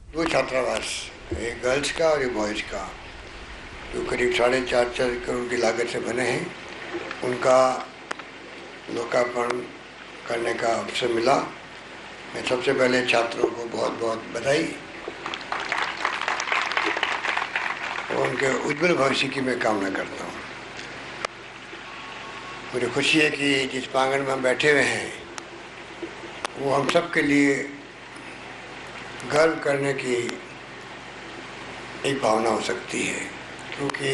दो छात्रावास, एक गर्ल्स का और एक बॉयज़ का, जो करीब 4.5 करोड़ की लागत से बने हैं, उनका लोकार्पण करने का अवसर मिला। मैं सबसे पहले छात्रों को बहुत बहुत बधाई और उनके उज्जवल भविष्य की मैं कामना करता हूँ। मुझे खुशी है कि जिस प्रांगण में हम बैठे हुए हैं वो हम सब के लिए गर्व करने की एक भावना हो सकती है, क्योंकि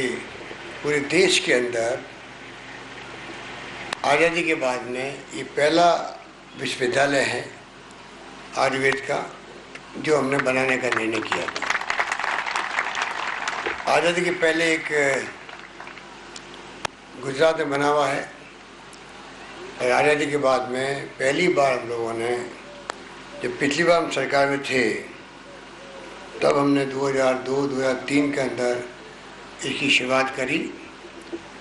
पूरे देश के अंदर आज़ादी के बाद में ये पहला विश्वविद्यालय है आयुर्वेद का जो हमने बनाने का निर्णय किया था। आज़ादी के पहले एक गुजरात में बना हुआ है और आज़ादी के बाद में पहली बार हम लोगों ने, जब पिछली बार हम सरकार में थे तब हमने 2002-2003 के अंदर इसकी शुरुआत करी।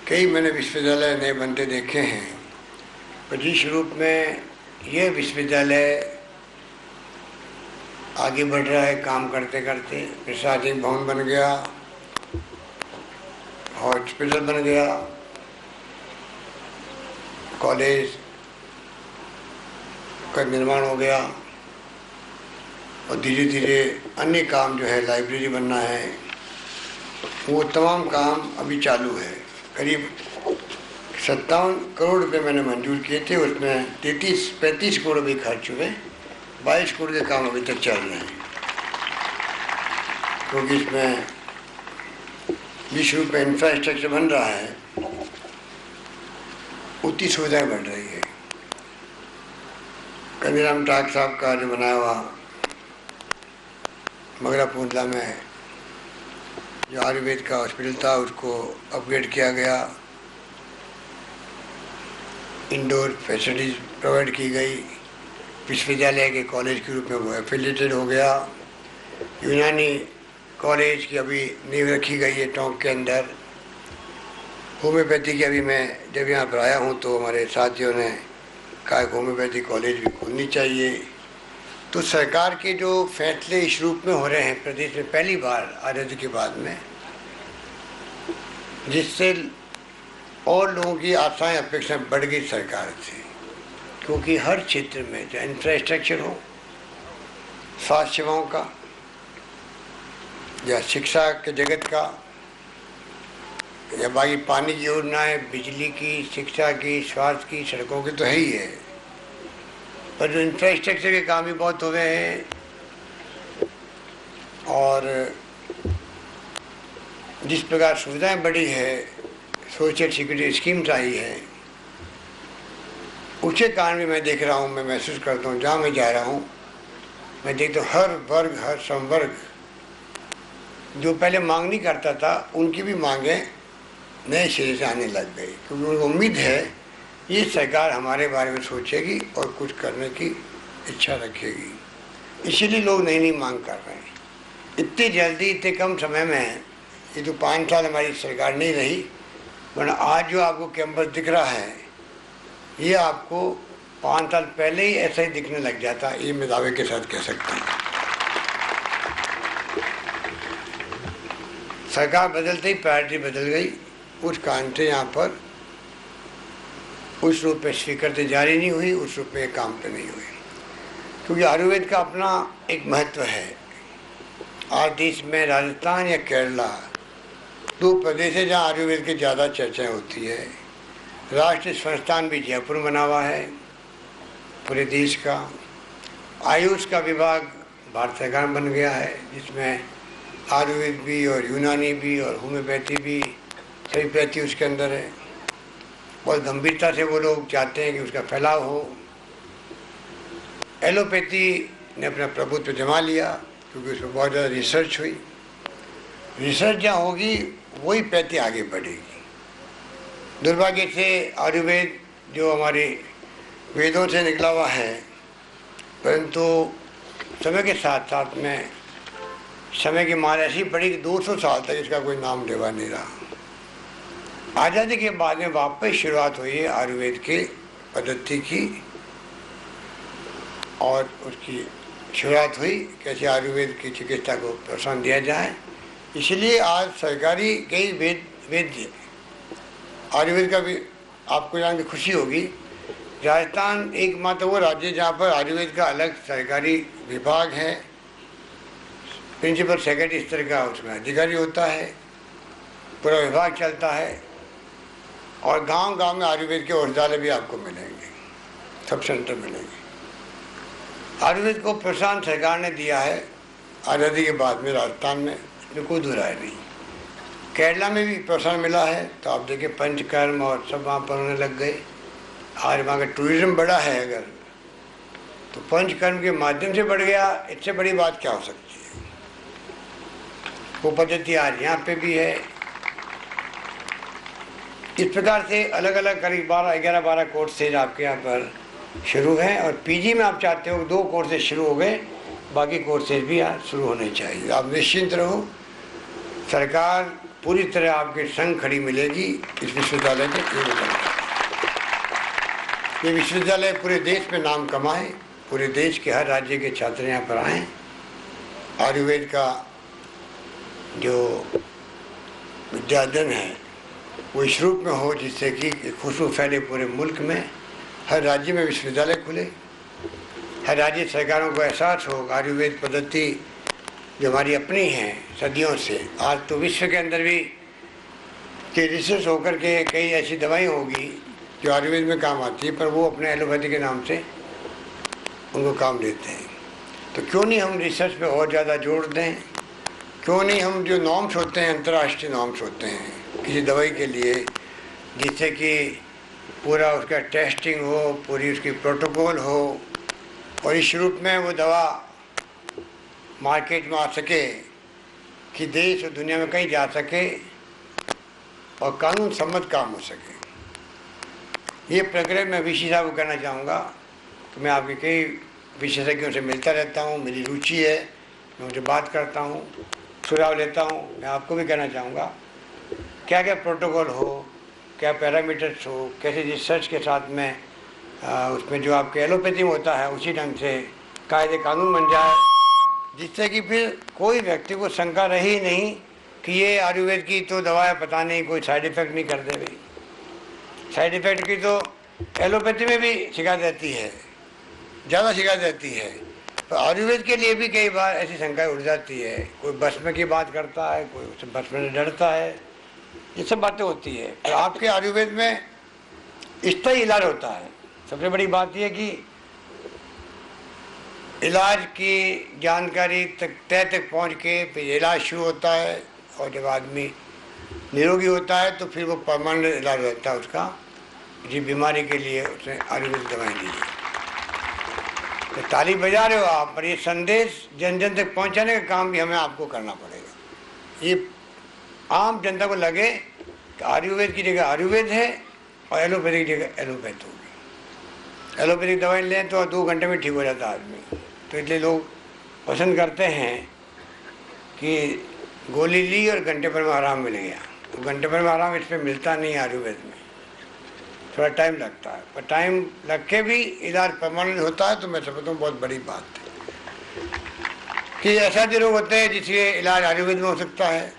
कई मैंने विश्वविद्यालय नए बनते देखे हैं, पर जिस रूप में यह विश्वविद्यालय आगे बढ़ रहा है काम करते करते, प्रशासनिक भवन बन गया, हॉस्पिटल बन गया, कॉलेज का निर्माण हो गया और धीरे धीरे अन्य काम जो है, लाइब्रेरी बनना है, वो तमाम काम अभी चालू है। करीब 57 करोड़ रुपए मैंने मंजूर किए थे, उसमें 35 करोड़ भी खर्च हुए, 22 करोड़ के काम अभी तक चल रहे हैं, क्योंकि इसमें जिस रूप में इंफ्रास्ट्रक्चर बन रहा है उतनी सुविधाएं बढ़ रही है। कंदीराम टाक साहब का जो बनाया हुआ मगरा पूंतला में जो आयुर्वेद का हॉस्पिटल था उसको अपग्रेड किया गया, इंडोर फैसिलिटीज प्रोवाइड की गई, विश्वविद्यालय के कॉलेज के रूप में वो एफिलिएटेड हो गया। यूनानी कॉलेज की अभी नींव रखी गई है टोंक के अंदर। होम्योपैथी की अभी मैं जब यहाँ पर आया हूँ तो हमारे साथियों ने कहा होम्योपैथी कॉलेज भी खुलनी चाहिए। तो सरकार के जो फैसले इस रूप में हो रहे हैं प्रदेश में पहली बार आज़ादी के बाद में, जिससे और लोगों की आशाएं अपेक्षाएं बढ़ गई सरकार से, क्योंकि हर क्षेत्र में चाहे इंफ्रास्ट्रक्चर हो, स्वास्थ्य सेवाओं का या शिक्षा के जगत का या बाकी पानी की योजनाएं, बिजली की, शिक्षा की, स्वास्थ्य की, सड़कों की तो है ही है, पर जो इंफ्रास्ट्रक्चर के काम भी बहुत हो गए हैं और जिस प्रकार सुविधाएं बढ़ी है, सोशल सिक्योरिटी स्कीम्स आई है, उसके कारण भी मैं देख रहा हूँ, मैं महसूस करता हूँ, जहाँ मैं जा रहा हूँ मैं देखता हूँ हर वर्ग, हर संवर्ग जो पहले मांग नहीं करता था उनकी भी मांगें नए सिरे से आने लग गई, क्योंकि उनको उम्मीद है ये सरकार हमारे बारे में सोचेगी और कुछ करने की इच्छा रखेगी। इसीलिए लोग नई नई मांग कर रहे हैं। इतनी जल्दी, इतने कम समय में, ये तो 5 साल हमारी सरकार नहीं रही, वरना आज जो आपको कैंपस दिख रहा है ये आपको 5 साल पहले ही ऐसा ही दिखने लग जाता, ये मैं दावे के साथ कह सकता हूँ। सरकार बदलते ही प्रायोरिटी बदल गई, उस कारण से यहाँ पर उस रूप में स्वीकृति जारी नहीं हुई, उस रूप में काम पे नहीं हुई, क्योंकि आयुर्वेद का अपना एक महत्व है। आज देश में राजस्थान या केरला 2 प्रदेश है जहाँ आयुर्वेद की ज़्यादा चर्चाएं होती है। राष्ट्रीय संस्थान भी जयपुर में बना हुआ है पूरे देश का। आयुष का विभाग भारत सरकार में बन गया है, जिसमें आयुर्वेद भी और यूनानी भी और होम्योपैथी भी, सभी पैथी उसके अंदर है। बहुत गंभीरता से वो लोग चाहते हैं कि उसका फैलाव हो। एलोपैथी ने अपना प्रभुत्व जमा लिया, क्योंकि उसमें बहुत ज़्यादा रिसर्च हुई। रिसर्च जहाँ होगी वही पैथी आगे बढ़ेगी। दुर्भाग्य से आयुर्वेद जो हमारे वेदों से निकला हुआ है, परंतु समय के साथ साथ में समय की मार ऐसी पड़ी कि 200 साल तक इसका कोई नाम लेवा नहीं रहा। आज़ादी के बाद में वापस शुरुआत हुई है आयुर्वेद के पद्धति की और उसकी शुरुआत हुई, कैसे आयुर्वेद की चिकित्सा को प्रोत्साहन दिया जाए। इसलिए आज सरकारी कई वैद्य आयुर्वेद का भी आपको जान के खुशी होगी। राजस्थान एकमात्र वो राज्य जहाँ पर आयुर्वेद का अलग सरकारी विभाग है, प्रिंसिपल सेक्रेटरी स्तर का उसमें अधिकारी होता है, पूरा विभाग चलता है। और गांव गांव में आयुर्वेद के औषधालय भी आपको मिलेंगे, सब सेंटर मिलेंगे। आयुर्वेद को प्रोत्साहन सरकार ने दिया है आज़ादी के बाद में राजस्थान में, इसमें कोई दो राय नहीं। केरला में भी प्रोत्साहन मिला है, तो आप देखिए पंचकर्म और सब वहाँ पर होने लग गए। आज वहाँ का टूरिज्म बड़ा है, अगर तो पंचकर्म के माध्यम से बढ़ गया, इससे बड़ी बात क्या हो सकती है। वो पद्धति आज यहाँ पे भी है। इस प्रकार से अलग अलग करीब 11-12 कोर्सेज आपके यहाँ पर शुरू हैं। और पीजी में आप चाहते हो 2 कोर्सेज शुरू हो गए, बाकी कोर्सेज भी आज शुरू होने चाहिए। आप निश्चिंत रहो, सरकार पूरी तरह आपके संग खड़ी मिलेगी इस विश्वविद्यालय के। ये विश्वविद्यालय पूरे देश में नाम कमाए, पूरे देश के हर राज्य के छात्र यहाँ पर आएँ। आयुर्वेद का जो विद्याधन है वो इस रूप में हो जिससे कि खुशबू फैले पूरे मुल्क में, हर राज्य में विश्वविद्यालय खुले, हर राज्य सरकारों को एहसास हो आयुर्वेद पद्धति जो हमारी अपनी है सदियों से। आज तो विश्व के अंदर भी कि रिसर्च होकर के कई ऐसी दवाई होगी जो आयुर्वेद में काम आती है, पर वो अपने एलोपैथी के नाम से उनको काम देते हैं। तो क्यों नहीं हम रिसर्च पे और ज़्यादा जोर दें, क्यों नहीं हम जो नॉर्म्स होते हैं, अंतर्राष्ट्रीय नॉर्म्स होते हैं किसी दवाई के लिए, जिससे कि पूरा उसका टेस्टिंग हो, पूरी उसकी प्रोटोकॉल हो, और इस रूप में वो दवा मार्केट में आ सके कि देश और दुनिया में कहीं जा सके और कानून सम्मत काम हो सके। ये प्रक्रिया मैं वीसी साहब को कहना चाहूँगा कि मैं आपके कई विशेषज्ञों से मिलता रहता हूँ, मेरी रुचि है, मैं उनसे बात करता हूँ, सुझाव लेता हूँ। मैं आपको भी कहना चाहूँगा क्या क्या प्रोटोकॉल हो, क्या पैरामीटर्स हो, कैसे रिसर्च के साथ में उसमें जो आपके एलोपैथी में होता है उसी ढंग से कायदे कानून बन जाए, जिससे कि फिर कोई व्यक्ति को शंका रही नहीं कि ये आयुर्वेद की तो दवा है, पता नहीं कोई साइड इफ़ेक्ट नहीं कर दे। भाई साइड इफ़ेक्ट की तो एलोपैथी में भी शिकायत रहती है, ज़्यादा शिकायत रहती है, तो आयुर्वेद के लिए भी कई बार ऐसी शंकाएँ उठ जाती है। कोई भस्म की बात करता है, कोई उसे भस्म से डरता है, ये सब बातें होती है। तो आपके आयुर्वेद में स्थायी इलाज होता है। सबसे बड़ी बात यह कि इलाज की जानकारी तय तक पहुँच के फिर इलाज शुरू होता है, और जब आदमी निरोगी होता है तो फिर वो परमानेंट इलाज रहता है उसका, जिस बीमारी के लिए उसने आयुर्वेद दवाएँ ली है। तो ताली बजा रहे हो आप, पर ये संदेश जन जन तक पहुंचाने का काम भी हमें आपको करना पड़ेगा। ये आम जनता को लगे कि आयुर्वेद की जगह आयुर्वेद है और एलोपैथिक की जगह एलोपैथ होगी। एलोपैथिक दवाई लें तो 2 घंटे में ठीक हो जाता है आदमी, तो इसलिए लोग पसंद करते हैं कि गोली ली और घंटे भर में आराम मिल गया। तो घंटे भर में आराम इस पर मिलता नहीं आयुर्वेद में, थोड़ा टाइम लगता है, पर टाइम लग के भी इलाज परमानेंट होता है। तो मैं समझता हूँ बहुत बड़ी बात है कि ऐसा भी रोग होते हैं जिसके इलाज आयुर्वेद में हो सकता है।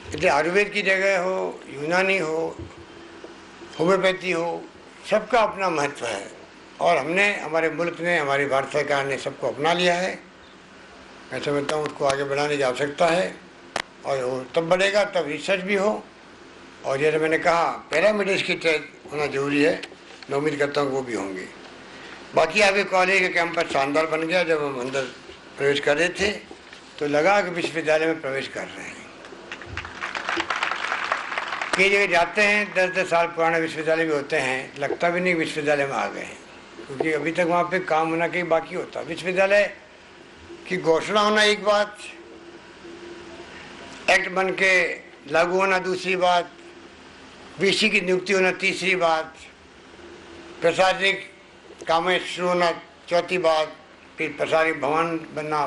इसलिए आयुर्वेद की जगह हो, यूनानी हो, होम्योपैथी हो, सबका अपना महत्व है। और हमने, हमारे मुल्क ने, हमारी भारत सरकार ने सबको अपना लिया है। मैं समझता हूँ उसको आगे बढ़ाने की आवश्यकता है, और वो तब बढ़ेगा तब रिसर्च भी हो, और जैसे मैंने कहा पैरामीटर्स की तय होना जरूरी है। मैं उम्मीद करता हूँ वो भी होंगे। बाकी आपके कॉलेज का कैंपस शानदार बन गया। जब हम अंदर प्रवेश कर रहे थे तो लगा कि विश्वविद्यालय में प्रवेश कर रहे हैं। कई जगह जाते हैं, 10-10 साल पुराने विश्वविद्यालय भी होते हैं, लगता भी नहीं विश्वविद्यालय में आ गए हैं, क्योंकि अभी तक वहाँ पे काम होना कहीं बाकी होता। विश्वविद्यालय की घोषणा होना एक बात, एक्ट बन के लागू होना दूसरी बात, वीसी की नियुक्ति होना तीसरी बात, प्रशासनिक कामें शुरू होना चौथी बात, फिर प्रशासनिक भवन बनना,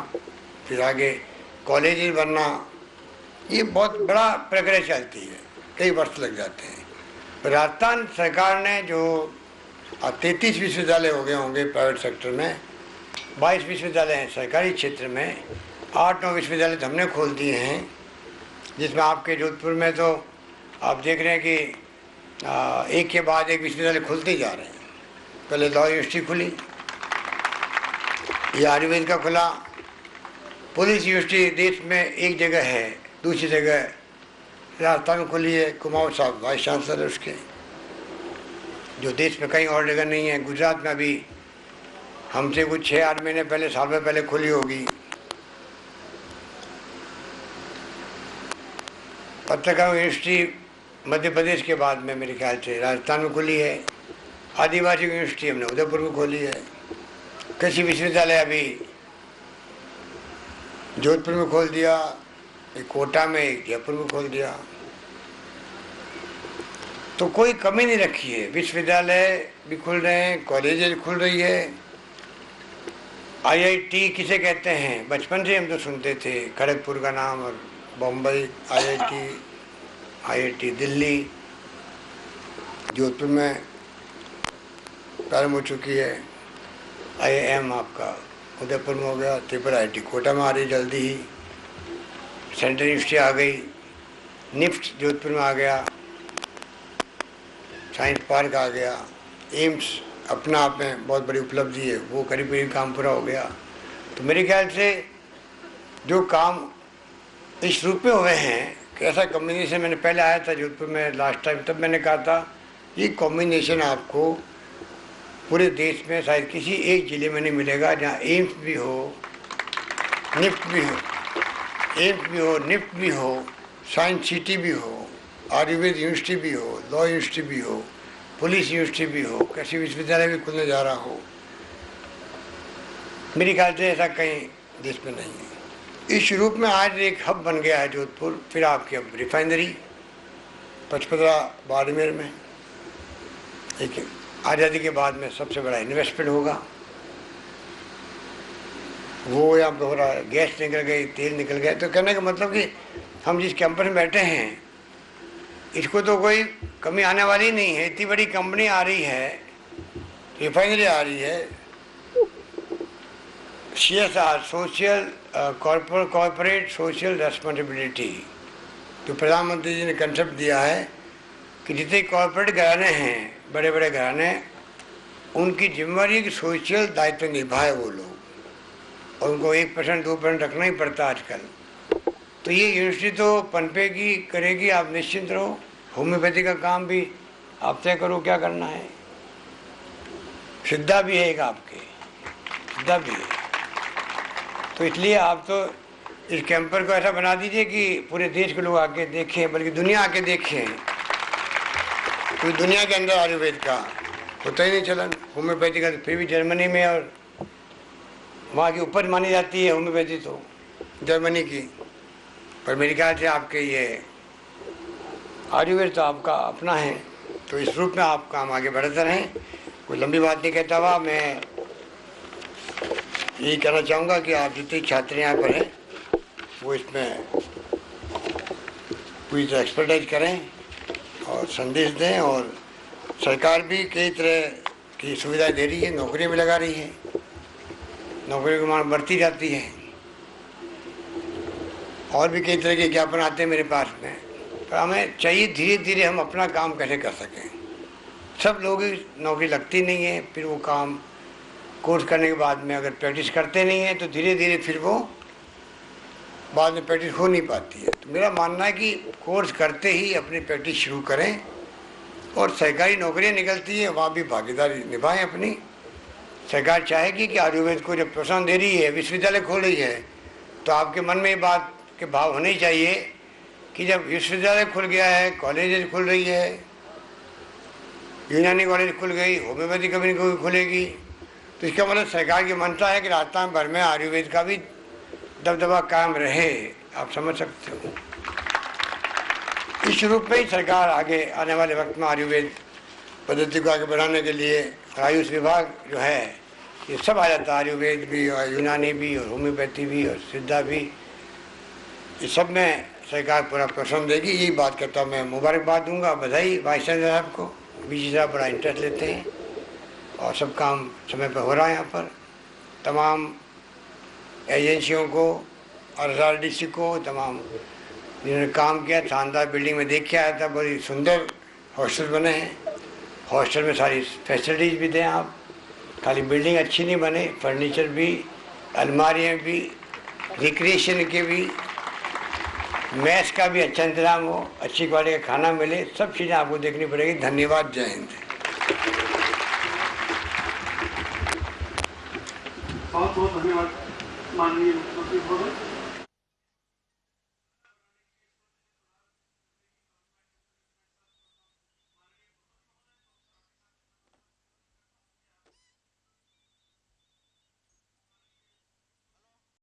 फिर आगे कॉलेज बनना। ये बहुत बड़ा प्रक्रिया चलती है, कई वर्ष लग जाते हैं। राजस्थान सरकार ने जो 33 विश्वविद्यालय हो गए होंगे प्राइवेट सेक्टर में, 22 विश्वविद्यालय हैं सरकारी क्षेत्र में, 8-9 विश्वविद्यालय तो हमने खोल दिए हैं, जिसमें आपके जोधपुर में तो आप देख रहे हैं कि एक के बाद एक विश्वविद्यालय खुलते जा रहे हैं। पहले लॉ यूनिवर्सिटी खुली, ये आयुर्वेद का खुला, पुलिस यूनिवर्सिटी देश में एक जगह है, दूसरी जगह राजस्थान में खुली है, कुमाऊं साहब वाइस चांसलर उसके, जो देश में कहीं और जगह नहीं है। गुजरात में अभी हमसे कुछ 6-8 महीने पहले, साल में पहले खुली होगी। पत्रकार यूनिवर्सिटी मध्य प्रदेश के बाद में मेरे ख्याल से राजस्थान में खुली है। आदिवासी यूनिवर्सिटी हमने उदयपुर में खोली है। कृषि विश्वविद्यालय अभी जोधपुर में खोल दिया, एक कोटा में, एक जयपुर में खोल दिया। तो कोई कमी नहीं रखी है, विश्वविद्यालय भी खुल रहे हैं, कॉलेजेस खुल रही है। IIT किसे कहते हैं, बचपन से हम तो सुनते थे खड़गपुर का नाम, और बम्बई IIT दिल्ली, जोधपुर में प्रारंभ हो चुकी है। IIM आपका उदयपुर में हो गया, त्रिपुरा IIT कोटा में आ रही जल्दी ही, सेंट्रल यूनिवर्सिटी आ गई, निफ्ट जोधपुर में आ गया, साइंस पार्क आ गया, एम्स अपना आप में बहुत बड़ी उपलब्धि है, वो करीब करीब काम पूरा हो गया। तो मेरे ख्याल से जो काम इस रूप में हुए हैं कि ऐसा कॉम्बिनेशन, मैंने पहले आया था जोधपुर में लास्ट टाइम, तब मैंने कहा था ये कॉम्बिनेशन आपको पूरे देश में शायद किसी एक ज़िले में नहीं मिलेगा, जहाँ एम्स भी हो, निफ्ट भी हो, एम्स भी हो, निफ्ट भी हो, साइंस सिटी भी हो, आयुर्वेद यूनिवर्सिटी भी हो, लॉ यूनिवर्सिटी भी हो, पुलिस यूनिवर्सिटी भी हो, कृषि विश्वविद्यालय भी खुलने जा रहा हो। मेरे ख्याल से ऐसा कहीं देश में नहीं है। इस रूप में आज एक हब बन गया है जोधपुर। फिर आपकी अब रिफाइनरी पचपदरा बाड़मेर में, एक आज़ादी के बाद में सबसे बड़ा इन्वेस्टमेंट होगा, वो यहाँ पर हो रहा है। गैस निकल गई, तेल निकल गया। तो कहने का मतलब कि हम जिस कैंपस में बैठे हैं इसको तो कोई कमी आने वाली नहीं है। इतनी बड़ी कंपनी आ रही है, रिफाइनरी आ रही है, CSR social corporate social responsibility, जो प्रधानमंत्री जी ने कंसेप्ट दिया है कि जितने कॉर्पोरेट घराने हैं, बड़े बड़े घराने, उनकी जिम्मेदारी की सोशल दायित्व निभाए वो लोग, और उनको 1% 2% रखना ही पड़ता आजकल। तो ये यूनिवर्सिटी तो पनपेगी, करेगी, आप निश्चिंत रहो। होम्योपैथी का काम भी आप तय करो क्या करना है। सिद्धा भी है एक आपके, सिद्धा भी है। तो इसलिए आप तो इस कैंपर को ऐसा बना दीजिए कि पूरे देश के लोग आके देखें, बल्कि दुनिया आके देखें। क्योंकि दुनिया के अंदर आयुर्वेद का होता ही नहीं चलन, होम्योपैथी का। तो फिर भी जर्मनी में और वहाँ की ऊपर मानी जाती है होम्योपैथी तो जर्मनी की, पर मेरे ख्याल से आपके ये आयुर्वेद तो आपका अपना है। तो इस रूप में आप काम आगे बढ़ते रहें। कोई लंबी बात नहीं कहता हुआ मैं यही कहना चाहूँगा कि आप जितने छात्र यहाँ पर हैं वो इसमें पूरी तरह एक्सपर्टाइज करें और संदेश दें। और सरकार भी कई तरह की सुविधाएं दे रही है, नौकरियाँ भी लगा रही है, नौकरी की मांग बढ़ती जाती है, और भी कई तरह के ज्ञापन आते हैं मेरे पास में। पर हमें चाहिए धीरे धीरे हम अपना काम कैसे कर सकें। सब लोग नौकरी लगती नहीं है, फिर वो काम कोर्स करने के बाद में अगर प्रैक्टिस करते नहीं हैं तो धीरे धीरे फिर वो बाद में प्रैक्टिस हो नहीं पाती है। तो मेरा मानना है कि कोर्स करते ही अपनी प्रैक्टिस शुरू करें, और सरकारी नौकरियां निकलती है वहाँ भी भागीदारी निभाएं अपनी। सरकार चाहेगी कि आयुर्वेद को जब प्रोत्साहन दे रही है, विश्वविद्यालय खोल रही है, तो आपके मन में ये बात के भाव होने चाहिए कि जब विश्वविद्यालय खुल गया है, कॉलेजेस खुल रही है, यूनानी कॉलेज खुल गई, होम्योपैथी कभी कोई खुलेगी, तो इसका मतलब सरकार की मंशा है कि राजस्थान भर में आयुर्वेद का भी दबदबा कायम रहे। आप समझ सकते हो। इस रूप में ही सरकार आगे आने वाले वक्त में आयुर्वेद पद्धति को आगे बढ़ाने के लिए आयुष विभाग जो है ये सब आ जाता है, आयुर्वेद भी और यूनानी भी और होम्योपैथी भी और सिद्धा भी, इस सब में सरकार पूरा प्रोत्साहन देगी। यही बात करता हूँ मैं, मुबारकबाद दूंगा, बधाई वाइस चांसलर साहब को। बीजी साहब बड़ा इंटरेस्ट लेते हैं और सब काम समय पर हो रहा है यहाँ पर। तमाम एजेंसियों को और RRDC को, तमाम जिन्होंने काम किया। शानदार बिल्डिंग में देख के आया था, बड़ी सुंदर हॉस्टल बने हैं। हॉस्टल में सारी फैसिलिटीज़ भी दें आप, खाली बिल्डिंग अच्छी नहीं बने, फर्नीचर भी, अलमारियाँ भी, रिक्रिएशन के भी, मैस का भी अच्छा इंतजाम हो, अच्छी क्वालिटी का खाना मिले, सब चीज़ें आपको देखनी पड़ेगी। धन्यवाद। जय हिंद। बहुत बहुत धन्यवाद माननीय मुख्यमंत्री महोदय।